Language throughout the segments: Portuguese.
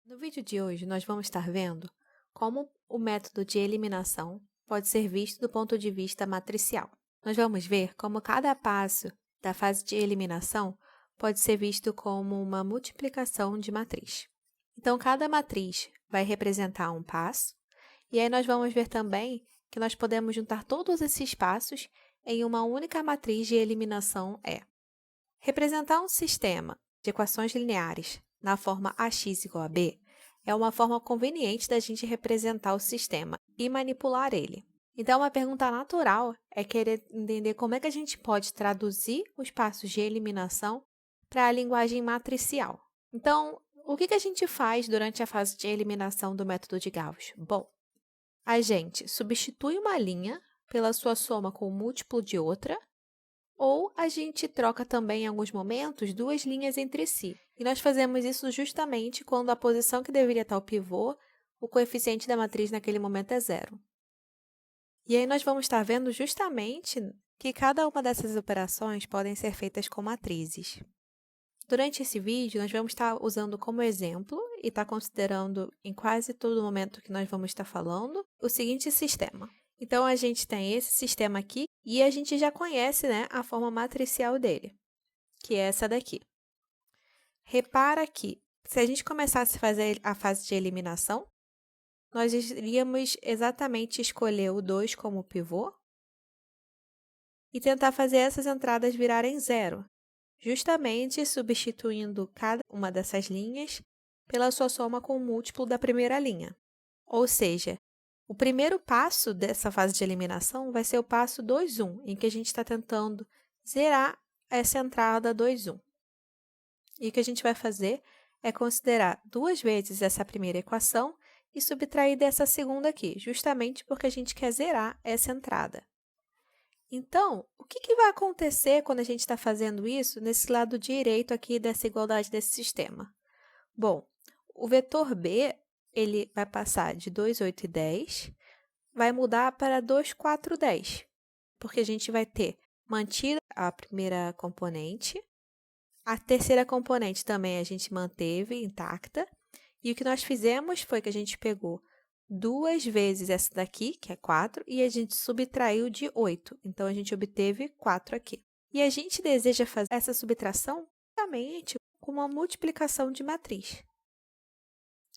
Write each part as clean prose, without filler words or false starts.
No vídeo de hoje, nós vamos estar vendo como o método de eliminação pode ser visto do ponto de vista matricial. Nós vamos ver como cada passo da fase de eliminação pode ser visto como uma multiplicação de matriz. Então, cada matriz vai representar um passo, e aí nós vamos ver também que nós podemos juntar todos esses passos em uma única matriz de eliminação E. Representar um sistema de equações lineares na forma ax igual a b é uma forma conveniente da gente representar o sistema e manipular ele. Então, uma pergunta natural é querer entender como é que a gente pode traduzir os passos de eliminação para a linguagem matricial. Então, o que a gente faz durante a fase de eliminação do método de Gauss? Bom, a gente substitui uma linha pela sua soma com o múltiplo de outra, ou a gente troca também, em alguns momentos, duas linhas entre si. E nós fazemos isso justamente quando a posição que deveria estar o pivô, o coeficiente da matriz naquele momento é zero. E aí nós vamos estar vendo justamente que cada uma dessas operações podem ser feitas com matrizes. Durante esse vídeo, nós vamos estar usando como exemplo e estar considerando em quase todo momento que nós vamos estar falando o seguinte sistema. Então, a gente tem esse sistema aqui e a gente já conhece, né, a forma matricial dele, que é essa daqui. Repara que, se a gente começasse a fazer a fase de eliminação, nós iríamos exatamente escolher o 2 como pivô e tentar fazer essas entradas virarem zero, justamente substituindo cada uma dessas linhas pela sua soma com o múltiplo da primeira linha. Ou seja, o primeiro passo dessa fase de eliminação vai ser o passo 2,1, em que a gente está tentando zerar essa entrada 2,1. E o que a gente vai fazer é considerar duas vezes essa primeira equação e subtrair dessa segunda aqui, justamente porque a gente quer zerar essa entrada. Então, o que vai acontecer quando a gente está fazendo isso nesse lado direito aqui dessa igualdade desse sistema? Bom, o vetor b ele vai passar de 2, 8 e 10, vai mudar para 2, 4, 10, porque a gente vai ter mantido a primeira componente, a terceira componente também a gente manteve intacta, e o que nós fizemos foi que a gente pegou duas vezes essa daqui, que é 4, e a gente subtraiu de 8, então a gente obteve 4 aqui. E a gente deseja fazer essa subtração justamente com uma multiplicação de matriz.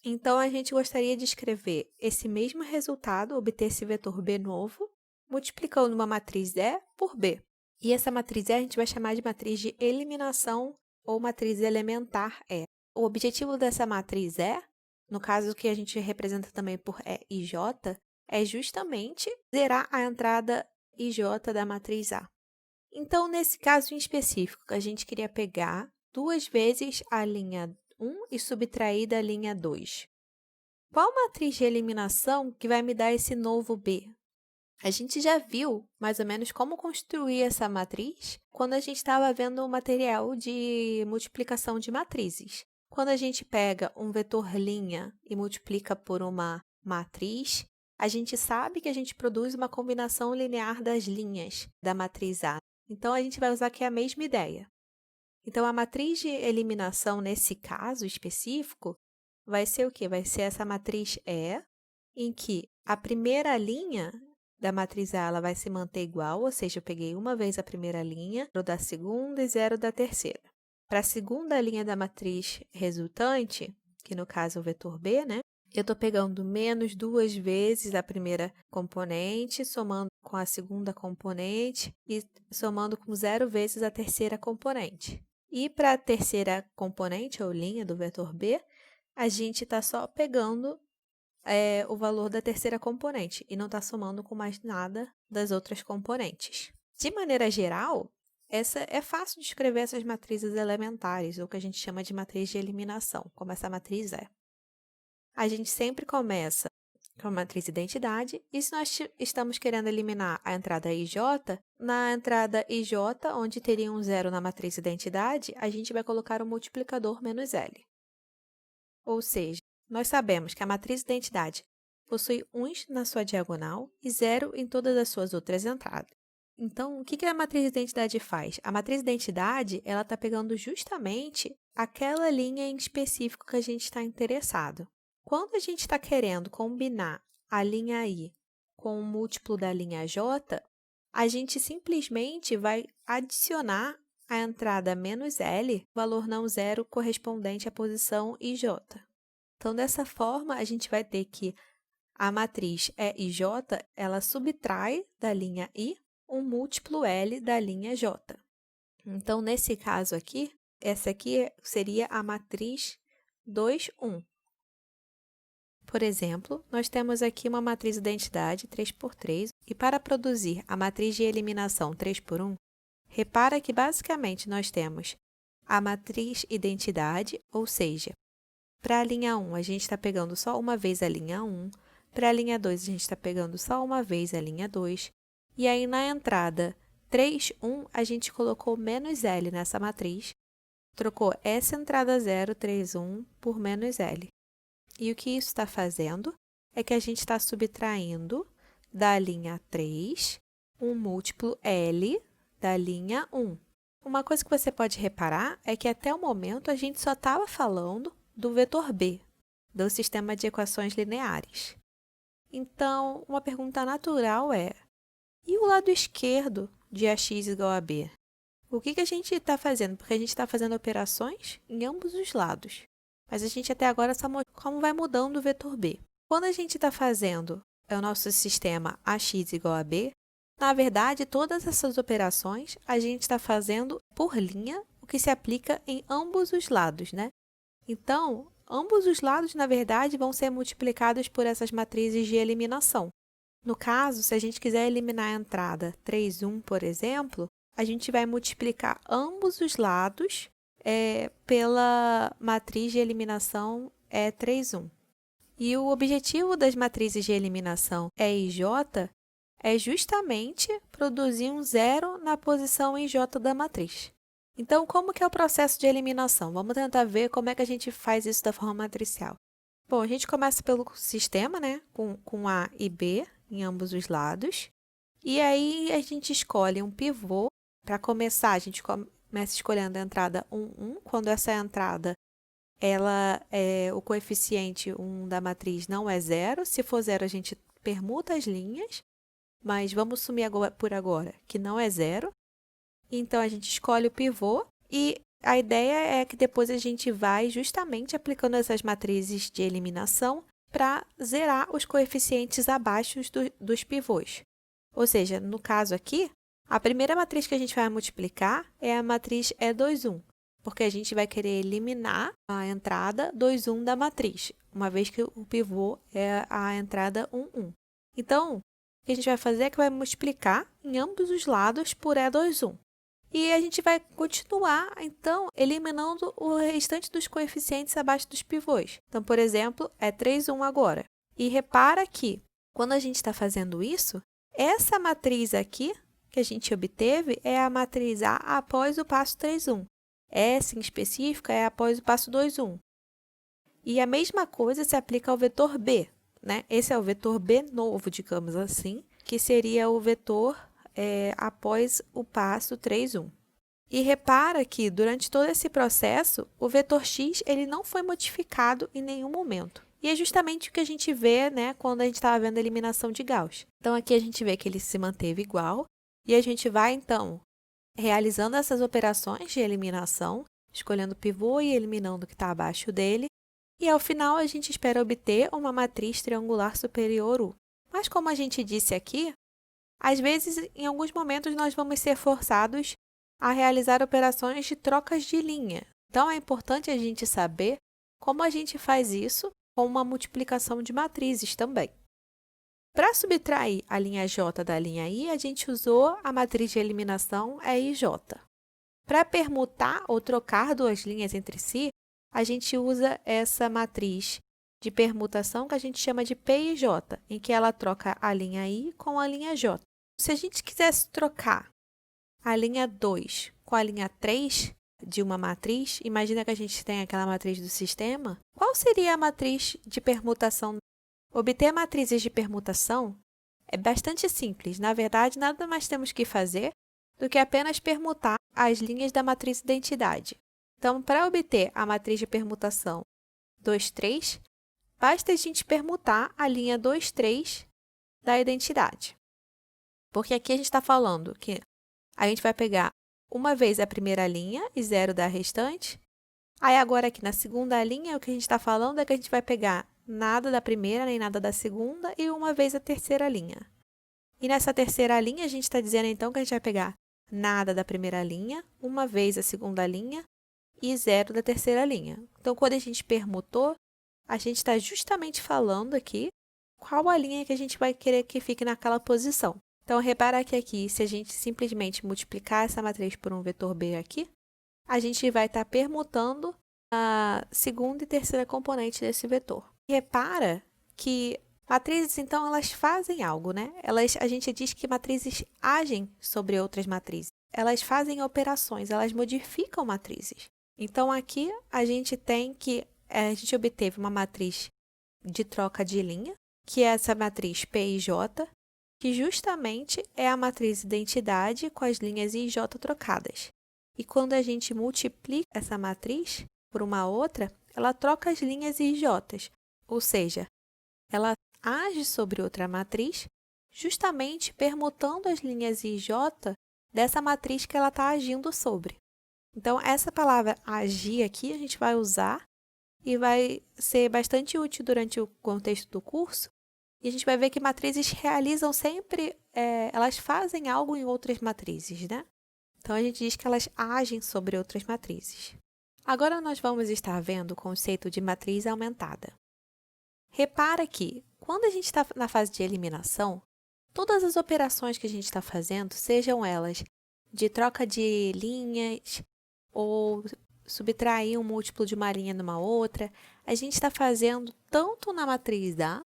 Então, a gente gostaria de escrever esse mesmo resultado, obter esse vetor b novo, multiplicando uma matriz E por b. E essa matriz E a gente vai chamar de matriz de eliminação ou matriz elementar E. O objetivo dessa matriz E, no caso que a gente representa também por E e J, é justamente zerar a entrada IJ da matriz A. Então, nesse caso em específico, a gente queria pegar duas vezes a linha 1 e subtrair da linha 2. Qual matriz de eliminação que vai me dar esse novo B? A gente já viu mais ou menos como construir essa matriz quando a gente estava vendo o material de multiplicação de matrizes. Quando a gente pega um vetor linha e multiplica por uma matriz, a gente sabe que a gente produz uma combinação linear das linhas da matriz A. Então, a gente vai usar aqui a mesma ideia. Então, a matriz de eliminação, nesse caso específico, vai ser o quê? Vai ser essa matriz E, em que a primeira linha da matriz A ela vai se manter igual, ou seja, eu peguei uma vez a primeira linha, 0 da segunda e 0 da terceira. Para a segunda linha da matriz resultante, que no caso é o vetor B, né? Eu estou pegando menos duas vezes a primeira componente, somando com a segunda componente e somando com 0 vezes a terceira componente. E para a terceira componente, ou linha do vetor B, a gente está só pegando o valor da terceira componente e não está somando com mais nada das outras componentes. De maneira geral, é fácil de escrever essas matrizes elementares, ou que a gente chama de matriz de eliminação, como essa matriz é. A gente sempre começa com a matriz identidade, e se nós estamos querendo eliminar a entrada IJ, na entrada IJ, onde teria um zero na matriz identidade, a gente vai colocar o multiplicador menos L. Ou seja, nós sabemos que a matriz identidade possui uns na sua diagonal e zero em todas as suas outras entradas. Então, o que a matriz de identidade faz? A matriz de identidade, ela está pegando justamente aquela linha em específico que a gente está interessado. Quando a gente está querendo combinar a linha I com o múltiplo da linha J, a gente simplesmente vai adicionar a entrada menos L, valor não zero correspondente à posição IJ. Então, dessa forma, a gente vai ter que a matriz EIJ, ela subtrai da linha I um múltiplo L da linha J. Então, nesse caso aqui, essa aqui seria a matriz 2, 1. Por exemplo, nós temos aqui uma matriz identidade 3 por 3, e para produzir a matriz de eliminação 3 por 1, repara que basicamente nós temos a matriz identidade, ou seja, para a linha 1 a gente está pegando só uma vez a linha 1, para a linha 2 a gente está pegando só uma vez a linha 2, e aí na entrada 3, 1 a gente colocou menos L nessa matriz, trocou essa entrada 0, 3, 1 por menos L. E o que isso está fazendo é que a gente está subtraindo da linha 3 um múltiplo L da linha 1. Uma coisa que você pode reparar é que até o momento a gente só estava falando do vetor B, do sistema de equações lineares. Então, uma pergunta natural é: e o lado esquerdo de AX igual a B? O que a gente está fazendo? Porque a gente está fazendo operações em ambos os lados. Mas a gente até agora só mostrou como vai mudando o vetor B. Quando a gente está fazendo o nosso sistema AX igual a B, na verdade, todas essas operações a gente está fazendo por linha, o que se aplica em ambos os lados, né? Então, ambos os lados, na verdade, vão ser multiplicados por essas matrizes de eliminação. No caso, se a gente quiser eliminar a entrada 3, 1, por exemplo, a gente vai multiplicar ambos os lados pela matriz de eliminação E3, 1. E o objetivo das matrizes de eliminação E e J é justamente produzir um zero na posição em J da matriz. Então, como que é o processo de eliminação? Vamos tentar ver como é que a gente faz isso da forma matricial. Bom, a gente começa pelo sistema, né, com A e B em ambos os lados. E aí, a gente escolhe um pivô. Para começar, a gente começa escolhendo a entrada 1, 1. Quando essa entrada, o coeficiente 1 da matriz não é zero. Se for zero, a gente permuta as linhas. Mas vamos assumir por agora que não é zero. Então, a gente escolhe o pivô e a ideia é que depois a gente vai justamente aplicando essas matrizes de eliminação para zerar os coeficientes abaixo dos pivôs. Ou seja, no caso aqui, a primeira matriz que a gente vai multiplicar é a matriz E2, 1, porque a gente vai querer eliminar a entrada 2, 1 da matriz, uma vez que o pivô é a entrada 1, 1. Então, o que a gente vai fazer é que vai multiplicar em ambos os lados por E2, 1. E a gente vai continuar, então, eliminando o restante dos coeficientes abaixo dos pivôs. Então, por exemplo, é 3, 1 agora. E repara que, quando a gente está fazendo isso, essa matriz aqui, que a gente obteve, é a matriz A após o passo 3, 1. Essa, em específico, é após o passo 2, 1. E a mesma coisa se aplica ao vetor B, né? Esse é o vetor B novo, digamos assim, que seria o vetor após o passo 3, 1. E repara que, durante todo esse processo, o vetor x ele não foi modificado em nenhum momento. E é justamente o que a gente vê, né, quando a gente estava vendo a eliminação de Gauss. Então, aqui a gente vê que ele se manteve igual, e a gente vai, então, realizando essas operações de eliminação, escolhendo o pivô e eliminando o que está abaixo dele, e ao final a gente espera obter uma matriz triangular superior U. Mas, como a gente disse aqui, às vezes, em alguns momentos, nós vamos ser forçados a realizar operações de trocas de linha. Então, é importante a gente saber como a gente faz isso com uma multiplicação de matrizes também. Para subtrair a linha J da linha I, a gente usou a matriz de eliminação EIJ. Para permutar ou trocar duas linhas entre si, a gente usa essa matriz de permutação que a gente chama de PIJ, em que ela troca a linha I com a linha J. Se a gente quisesse trocar a linha 2 com a linha 3 de uma matriz, imagina que a gente tem aquela matriz do sistema, qual seria a matriz de permutação? Obter matrizes de permutação É bastante simples. Na verdade, nada mais temos que fazer do que apenas permutar as linhas da matriz identidade. Então, para obter a matriz de permutação 2, 3, basta a gente permutar a linha 2, 3 da identidade. Porque aqui a gente está falando que a gente vai pegar uma vez a primeira linha e 0 da restante. Aí agora aqui na segunda linha, o que a gente está falando é que a gente vai pegar nada da primeira nem nada da segunda e uma vez a terceira linha. E nessa terceira linha, a gente está dizendo então que a gente vai pegar nada da primeira linha, uma vez a segunda linha e 0 da terceira linha. Então, quando a gente permutou, a gente está justamente falando aqui qual a linha que a gente vai querer que fique naquela posição. Então, repara que aqui, se a gente simplesmente multiplicar essa matriz por um vetor B aqui, a gente vai estar permutando a segunda e terceira componente desse vetor. Repara que matrizes, então, elas fazem algo, né? A gente diz que matrizes agem sobre outras matrizes. Elas fazem operações, elas modificam matrizes. Então, aqui a gente tem que a gente obteve uma matriz de troca de linha, que é essa matriz P e J, que justamente é a matriz identidade com as linhas I e J trocadas. E quando a gente multiplica essa matriz por uma outra, ela troca as linhas I e J, ou seja, ela age sobre outra matriz, justamente permutando as linhas I e J dessa matriz que ela está agindo sobre. Então, essa palavra agir aqui a gente vai usar e vai ser bastante útil durante o contexto do curso. E a gente vai ver que matrizes realizam sempre, elas fazem algo em outras matrizes, né? Então, a gente diz que elas agem sobre outras matrizes. Agora, nós vamos estar vendo o conceito de matriz aumentada. Repara que, quando a gente está na fase de eliminação, todas as operações que a gente está fazendo, sejam elas de troca de linhas ou subtrair um múltiplo de uma linha numa outra, a gente está fazendo tanto na matriz A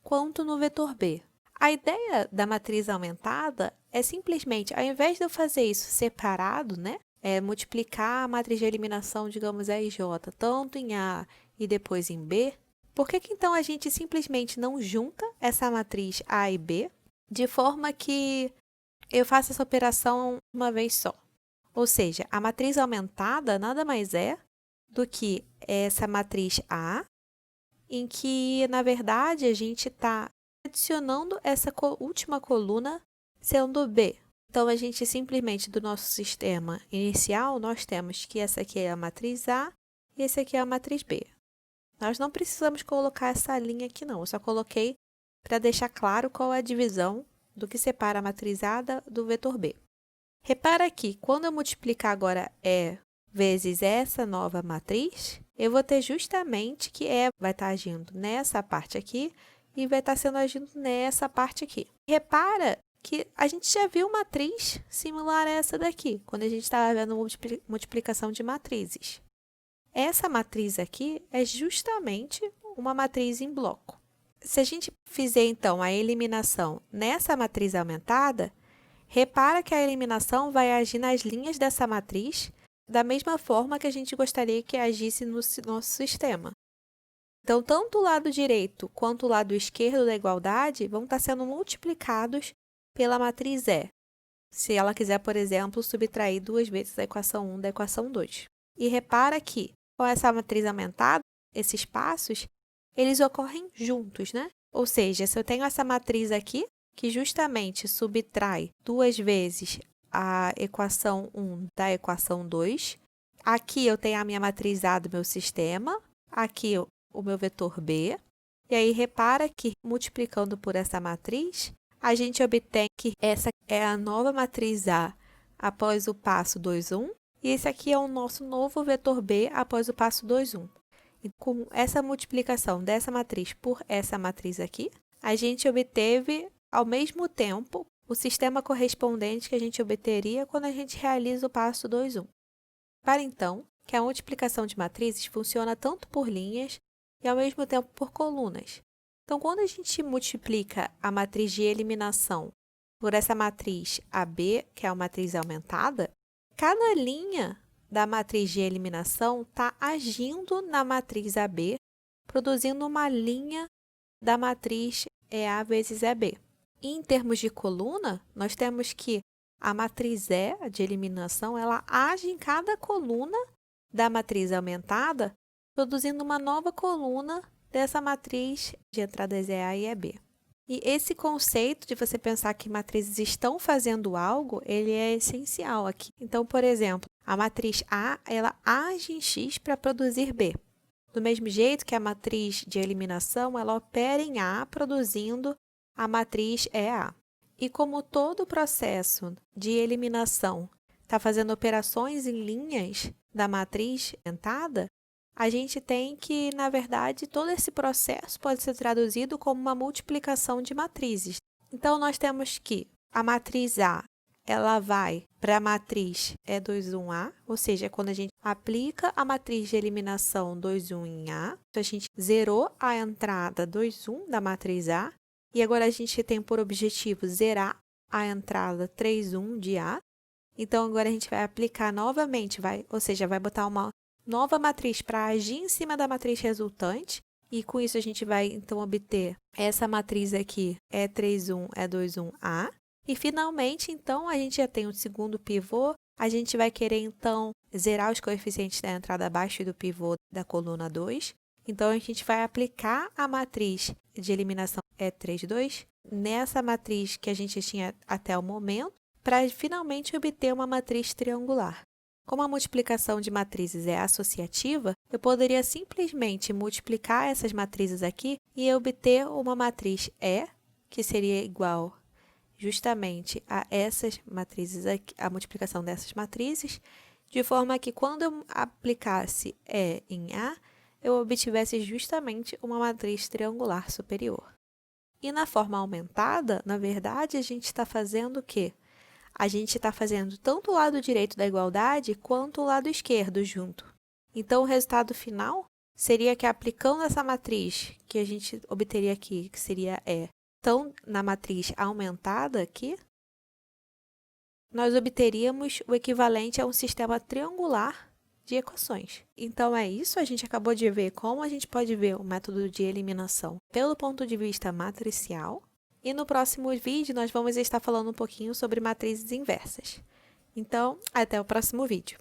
quanto no vetor B. A ideia da matriz aumentada é simplesmente, ao invés de eu fazer isso separado, né? Multiplicar a matriz de eliminação, digamos, A e J, tanto em A e depois em B, por que então a gente simplesmente não junta essa matriz A e B de forma que eu faça essa operação uma vez só? Ou seja, a matriz aumentada nada mais é do que essa matriz A, em que, na verdade, a gente está adicionando essa última coluna sendo B. Então, a gente simplesmente, do nosso sistema inicial, nós temos que essa aqui é a matriz A e essa aqui é a matriz B. Nós não precisamos colocar essa linha aqui, não. Eu só coloquei para deixar claro qual é a divisão do que separa a matriz A do vetor B. Repara aqui, quando eu multiplicar agora E vezes essa nova matriz, eu vou ter justamente que E vai estar agindo nessa parte aqui e vai estar sendo agindo nessa parte aqui. Repara que a gente já viu matriz similar a essa daqui, quando a gente estava vendo multiplicação de matrizes. Essa matriz aqui é justamente uma matriz em bloco. Se a gente fizer, então, a eliminação nessa matriz aumentada, repara que a eliminação vai agir nas linhas dessa matriz da mesma forma que a gente gostaria que agisse no nosso sistema. Então, tanto o lado direito quanto o lado esquerdo da igualdade vão estar sendo multiplicados pela matriz E, se ela quiser, por exemplo, subtrair 2 vezes a equação 1 da equação 2. E repara que, com essa matriz aumentada, esses passos, eles ocorrem juntos, né? Ou seja, se eu tenho essa matriz aqui, que justamente subtrai 2 vezes a equação 1 da equação 2. Aqui eu tenho a minha matriz A do meu sistema, aqui o meu vetor B. E aí, repara que, multiplicando por essa matriz, a gente obtém que essa é a nova matriz A após o passo 2, 1. E esse aqui é o nosso novo vetor B após o passo 2, 1. E com essa multiplicação dessa matriz por essa matriz aqui, a gente obteve, ao mesmo tempo, o sistema correspondente que a gente obteria quando a gente realiza o passo 2, 1. Para então, que a multiplicação de matrizes funciona tanto por linhas e, ao mesmo tempo, por colunas. Então, quando a gente multiplica a matriz de eliminação por essa matriz AB, que é a matriz aumentada, cada linha da matriz de eliminação está agindo na matriz AB, produzindo uma linha da matriz EA vezes EB. Em termos de coluna, nós temos que a matriz E, de eliminação, ela age em cada coluna da matriz aumentada, produzindo uma nova coluna dessa matriz de entradas EA e EB. E esse conceito de você pensar que matrizes estão fazendo algo, ele é essencial aqui. Então, por exemplo, a matriz A, ela age em X para produzir B. Do mesmo jeito que a matriz de eliminação, ela opera em A, produzindo a matriz EA. E como todo processo de eliminação está fazendo operações em linhas da matriz aumentada, a gente tem que, na verdade, todo esse processo pode ser traduzido como uma multiplicação de matrizes. Então, nós temos que a matriz A, ela vai para a matriz E21A, ou seja, quando a gente aplica a matriz de eliminação 21 em A, a gente zerou a entrada 21 da matriz A, e agora a gente tem por objetivo zerar a entrada 31 de A. Então, agora a gente vai aplicar novamente, ou seja, vai botar uma nova matriz para agir em cima da matriz resultante. E com isso a gente vai, então, obter essa matriz aqui, E31, E21A. E, finalmente, então, a gente já tem o segundo pivô. A gente vai querer, então, zerar os coeficientes da entrada abaixo do pivô da coluna 2. Então, a gente vai aplicar a matriz de eliminação E32 nessa matriz que a gente tinha até o momento, para finalmente obter uma matriz triangular. Como a multiplicação de matrizes é associativa, eu poderia simplesmente multiplicar essas matrizes aqui e obter uma matriz E, que seria igual justamente a essas matrizes aqui, a multiplicação dessas matrizes, de forma que quando eu aplicasse E em A, eu obtivesse justamente uma matriz triangular superior. E na forma aumentada, na verdade, a gente está fazendo o quê? A gente está fazendo tanto o lado direito da igualdade quanto o lado esquerdo junto. Então, o resultado final seria que aplicando essa matriz que a gente obteria aqui, que seria E, então, na matriz aumentada aqui, nós obteríamos o equivalente a um sistema triangular de equações. Então, é isso. A gente acabou de ver como a gente pode ver o método de eliminação pelo ponto de vista matricial. E no próximo vídeo, nós vamos estar falando um pouquinho sobre matrizes inversas. Então, até o próximo vídeo.